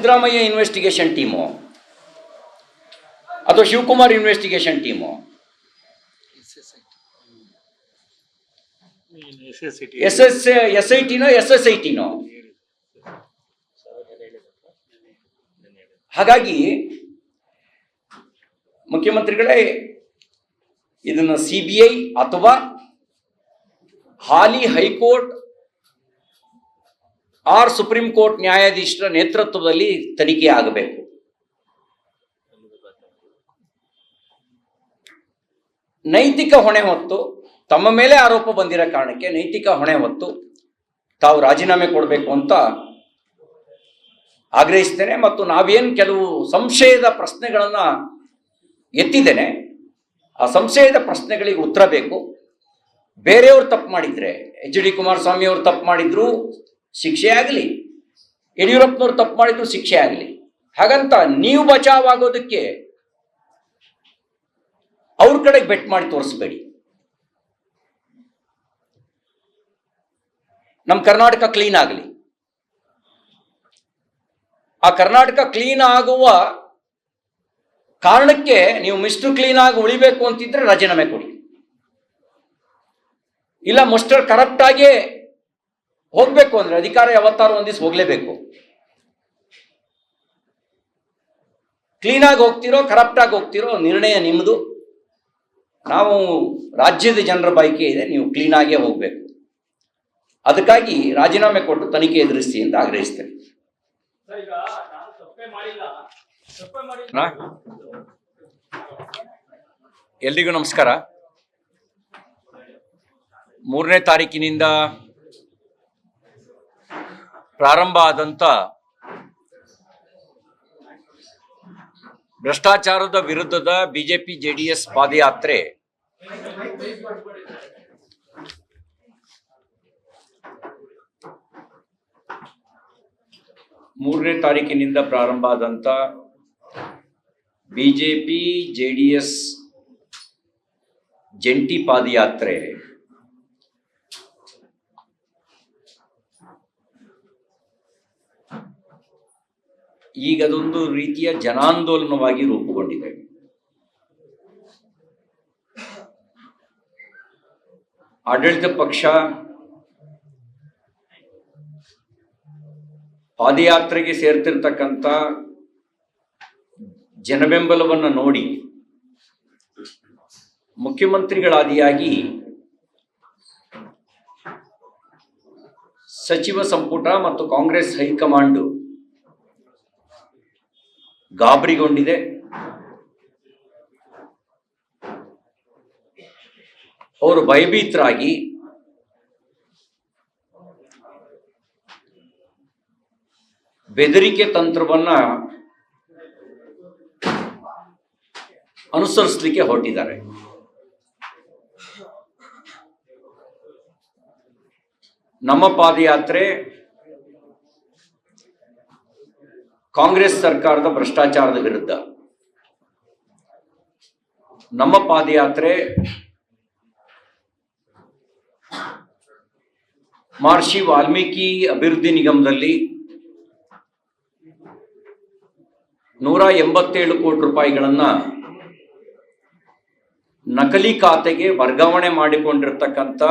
Siddaramaiah investigation team ಅಥವಾ Shivakumar investigation team S I ಟಿನೋ SSITನೋ. ಹಾಗಾಗಿ ಮುಖ್ಯಮಂತ್ರಿಗಳೇ ಇದನ್ನು CBI ಅಥವಾ ಹಾಲಿ ಹೈಕೋರ್ಟ್ ಆರ್ ಸುಪ್ರೀಂ ಕೋರ್ಟ್ ನ್ಯಾಯಾಧೀಶರ ನೇತೃತ್ವದಲ್ಲಿ ತನಿಖೆ ಆಗಬೇಕು. ನೈತಿಕ ಹೊಣೆ ಹೊತ್ತು ತಮ್ಮ ಮೇಲೆ ಆರೋಪ ಬಂದಿರೋ ಕಾರಣಕ್ಕೆ ನೈತಿಕ ಹೊಣೆ ಹೊತ್ತು ತಾವು ರಾಜೀನಾಮೆ ಕೊಡಬೇಕು ಅಂತ ಆಗ್ರಹಿಸ್ತೇನೆ. ಮತ್ತು ನಾವೇನು ಕೆಲವು ಸಂಶಯದ ಪ್ರಶ್ನೆಗಳನ್ನು ಎತ್ತಿದ್ದೇನೆ, ಆ ಸಂಶಯದ ಪ್ರಶ್ನೆಗಳಿಗೆ ಉತ್ತರ ಬೇಕು. ಬೇರೆಯವರು ತಪ್ಪು ಮಾಡಿದರೆ, HD ಕುಮಾರಸ್ವಾಮಿ ಅವರು ತಪ್ಪು ಮಾಡಿದ್ರು ಶಿಕ್ಷೆ ಆಗಲಿ, ಯಡಿಯೂರಪ್ಪನವ್ರು ತಪ್ಪು ಮಾಡಿದ್ರು ಶಿಕ್ಷೆ ಆಗಲಿ. ಹಾಗಂತ ನೀವು ಬಚಾವಾಗೋದಕ್ಕೆ ಅವ್ರ ಕಡೆಗೆ ಬೆಟ್ ಮಾಡಿ ತೋರಿಸ್ಬೇಡಿ. ನಮ್ಮ ಕರ್ನಾಟಕ ಕ್ಲೀನ್ ಆಗಲಿ. ಆ ಕರ್ನಾಟಕ ಕ್ಲೀನ್ ಆಗುವ ಕಾರಣಕ್ಕೆ ನೀವು ಮಿಸ್ಟರ್ ಕ್ಲೀನ್ ಆಗಿ ಉಳಿಬೇಕು ಅಂತಿದ್ರೆ ರಾಜೀನಾಮೆ ಕೊಡಿ. ಇಲ್ಲ ಮಿಸ್ಟರ್ ಕರಪ್ಟ್ ಆಗಿ ಹೋಗ್ಬೇಕು ಅಂದ್ರೆ ಅಧಿಕಾರ ಯಾವತ್ತಾರು ಒಂದ್ ದಿವಸ ಹೋಗ್ಲೇಬೇಕು. ಕ್ಲೀನ್ ಆಗಿ ಹೋಗ್ತಿರೋ ಕರಪ್ಟ್ ಆಗಿ ಹೋಗ್ತಿರೋ ನಿರ್ಣಯ ನಿಮ್ಮದು. ನಾವು ರಾಜ್ಯದ ಜನರ ಬಯಕೆ ಇದೆ, ನೀವು ಕ್ಲೀನ್ ಆಗೇ ಹೋಗ್ಬೇಕು. ಅದಕ್ಕಾಗಿ ರಾಜೀನಾಮೆ ಕೊಟ್ಟು ತನಿಖೆ ಎದುರಿಸಿ ಅಂತ ಆಗ್ರಹಿಸ್ತೇನೆ. ಎಲ್ರಿಗೂ ನಮಸ್ಕಾರ. 3ನೇ ತಾರೀಕಿನಿಂದ ಪ್ರಾರಂಭ ಆದಂತ ಭ್ರಷ್ಟಾಚಾರದ ವಿರುದ್ಧದ ಬಿಜೆಪಿ JDS ಪಾದಯಾತ್ರೆ ಮೂರನೇ ತಾರೀಕಿನಿಂದ ಪ್ರಾರಂಭ ಆದಂತ ಬಿಜೆಪಿ JDS ಜಂಟಿ ಪಾದಯಾತ್ರೆ ಈಗ ಅದೊಂದು ರೀತಿಯ ಜನಾಂದೋಲನವಾಗಿ ರೂಪುಗೊಂಡಿದೆ. ಆಡಳಿತ ಪಕ್ಷ ಪಾದಯಾತ್ರೆಗೆ ಸೇರ್ತಿರ್ತಕ್ಕಂಥ ಜನಬೆಂಬಲವನ್ನು ನೋಡಿ ಮುಖ್ಯಮಂತ್ರಿಗಳಾದಿಯಾಗಿ ಸಚಿವ ಸಂಪುಟ ಮತ್ತು ಕಾಂಗ್ರೆಸ್ ಹೈಕಮಾಂಡ್ ಗಾಬರಿಗೊಂಡಿದೆ. ಅವರು ಭಯಭೀತರಾಗಿ ಬೆದರಿಕೆ ತಂತ್ರವನ್ನ ಅನುಸರಿಸಲಿಕ್ಕೆ ಹೊರಟಿದ್ದಾರೆ. ನಮ್ಮ ಪಾದಯಾತ್ರೆ ಕಾಂಗ್ರೆಸ್ ಸರ್ಕಾರದ ಭ್ರಷ್ಟಾಚಾರದ ವಿರುದ್ಧ, ನಮ್ಮ ಪಾದಯಾತ್ರೆ ಮಹರ್ಷಿ ವಾಲ್ಮೀಕಿ ಅಭಿವೃದ್ಧಿ ನಿಗಮದಲ್ಲಿ 187 ಕೋಟಿ ರೂಪಾಯಿಗಳನ್ನ ನಕಲಿ ಖಾತೆಗೆ ವರ್ಗಾವಣೆ ಮಾಡಿಕೊಂಡಿರ್ತಕ್ಕಂಥ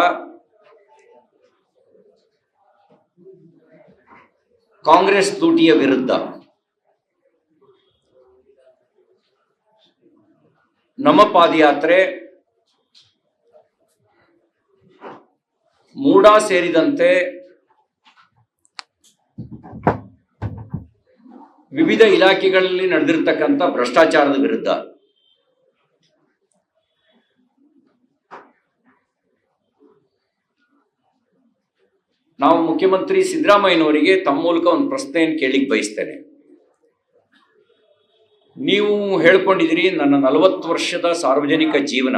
ಕಾಂಗ್ರೆಸ್ ಲೂಟಿಯ ವಿರುದ್ಧ ನಮ್ಮ ಪಾದಯಾತ್ರೆ ಮೂಡಾ ಸೇರಿದಂತೆ ವಿವಿಧ ಇಲಾಖೆಗಳಲ್ಲಿ ನಡೆದಿರ್ತಕ್ಕಂಥ ಭ್ರಷ್ಟಾಚಾರದ ವಿರುದ್ಧ. ನಾವು ಮುಖ್ಯಮಂತ್ರಿ ಸಿದ್ದರಾಮಯ್ಯನವರಿಗೆ ತಮ್ಮ ಮೂಲಕ ಒಂದು ಪ್ರಶ್ನೆಯನ್ನು ಕೇಳಿಕ್ ಬಯಸ್ತೇನೆ. ನೀವು ಹೇಳ್ಕೊಂಡಿದ್ದೀರಿ ನನ್ನ 40 ವರ್ಷದ ಸಾರ್ವಜನಿಕ ಜೀವನ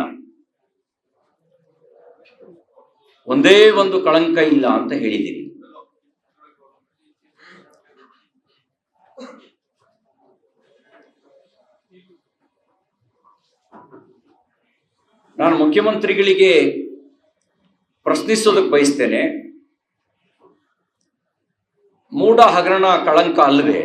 ಒಂದೇ ಒಂದು ಕಳಂಕ ಇಲ್ಲ ಅಂತ ಹೇಳಿದ್ದೀರಿ. ನಾನು ಮುಖ್ಯಮಂತ್ರಿಗಳಿಗೆ ಪ್ರಶ್ನಿಸೋದಕ್ಕೆ ಬಯಸ್ತೇನೆ. ಮೂಢ ಹಗರಣ ಕಳಂಕ ಅಲ್ಲವೇ?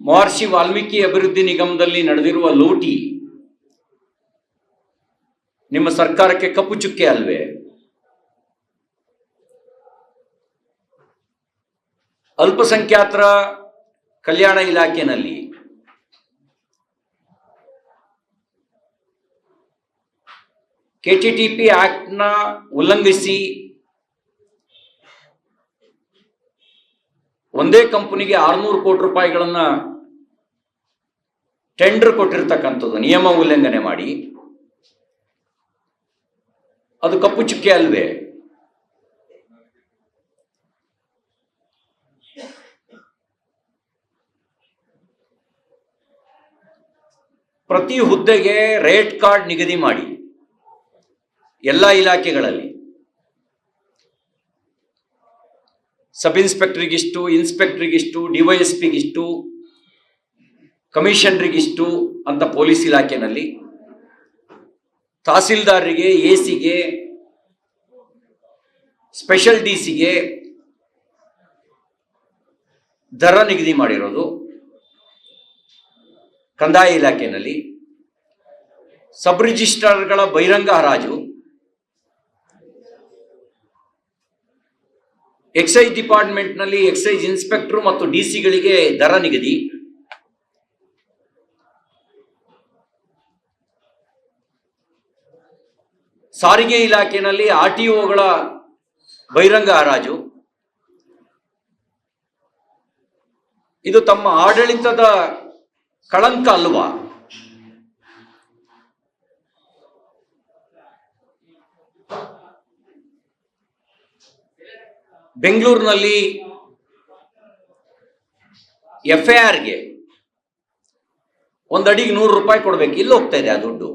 ಮಹರ್ಷಿ ವಾಲ್ಮೀಕಿ ಅಭಿವೃದ್ಧಿ ನಿಗಮದಲ್ಲಿ ನಡೆದಿರುವ ಲೂಟಿ ನಿಮ್ಮ ಸರ್ಕಾರಕ್ಕೆ ಕಪ್ಪು ಚುಕ್ಕೆ ಅಲ್ವೇ? ಅಲ್ಪಸಂಖ್ಯಾತರ ಕಲ್ಯಾಣ ಇಲಾಖೆಯಲ್ಲಿ ಕೆಟಿಟಿಪಿ ಆಕ್ಟ್ನ ಉಲ್ಲಂಘಿಸಿ ಒಂದೇ ಕಂಪನಿಗೆ 600 ಕೋಟಿ ರೂಪಾಯಿಗಳನ್ನ ಟೆಂಡರ್ ಕೊಟ್ಟಿರ್ತಕ್ಕಂಥದ್ದು ನಿಯಮ ಉಲ್ಲಂಘನೆ ಮಾಡಿ, ಅದು ಕಪ್ಪು ಚುಕ್ಕೆ ಅಲ್ವೇ? ಪ್ರತಿ ಹುದ್ದೆಗೆ ರೇಟ್ ಕಾರ್ಡ್ ನಿಗದಿ ಮಾಡಿ ಎಲ್ಲ ಇಲಾಖೆಗಳಲ್ಲಿ. ಸಬ್ ಇನ್ಸ್ಪೆಕ್ಟರ್ಗಿಷ್ಟು, ಇನ್ಸ್ಪೆಕ್ಟರ್ಗಿಷ್ಟು, ಡಿವೈಎಸ್ಪಿಗಿಷ್ಟು, ಕಮಿಷನರಿಗಿಷ್ಟು ಅಂತ ಪೊಲೀಸ್ ಇಲಾಖೆಯಲ್ಲಿ, ತಹಸೀಲ್ದಾರರಿಗೆ, ಎಸಿಗೆ, ಸ್ಪೆಷಲ್ ಡಿಸಿಗೆ ದರ ನಿಗದಿ ಮಾಡಿರೋದು ಕಂದಾಯ ಇಲಾಖೆಯಲ್ಲಿ. ಸಬ್ ರಿಜಿಸ್ಟ್ರಾರ್ಗಳ ಬಹಿರಂಗ ಹರಾಜು, ಎಕ್ಸೈಸ್ ಡಿಪಾರ್ಟ್ಮೆಂಟ್ನಲ್ಲಿ ಎಕ್ಸೈಸ್ ಇನ್ಸ್ಪೆಕ್ಟರ್ ಮತ್ತು ಡಿಸಿಗಳಿಗೆ ದರ ನಿಗದಿ, ಸಾರಿಗೆ ಇಲಾಖೆಯಲ್ಲಿ ಆರ್ಟಿಒಗಳ ಬಹಿರಂಗ ಹರಾಜು. ಇದು ತಮ್ಮ ಆಡಳಿತದ ಕಳಂಕ ಅಲ್ವಾ? ಬೆಂಗಳೂರಿನಲ್ಲಿ FIRಗೆ ಒಂದು ಅಡಿಗೆ 100 ರೂಪಾಯಿ ಕೊಡ್ಬೇಕು, ಇಲ್ಲಿ ಹೋಗ್ತಾ ಇದೆ ಆ ದುಡ್ಡು.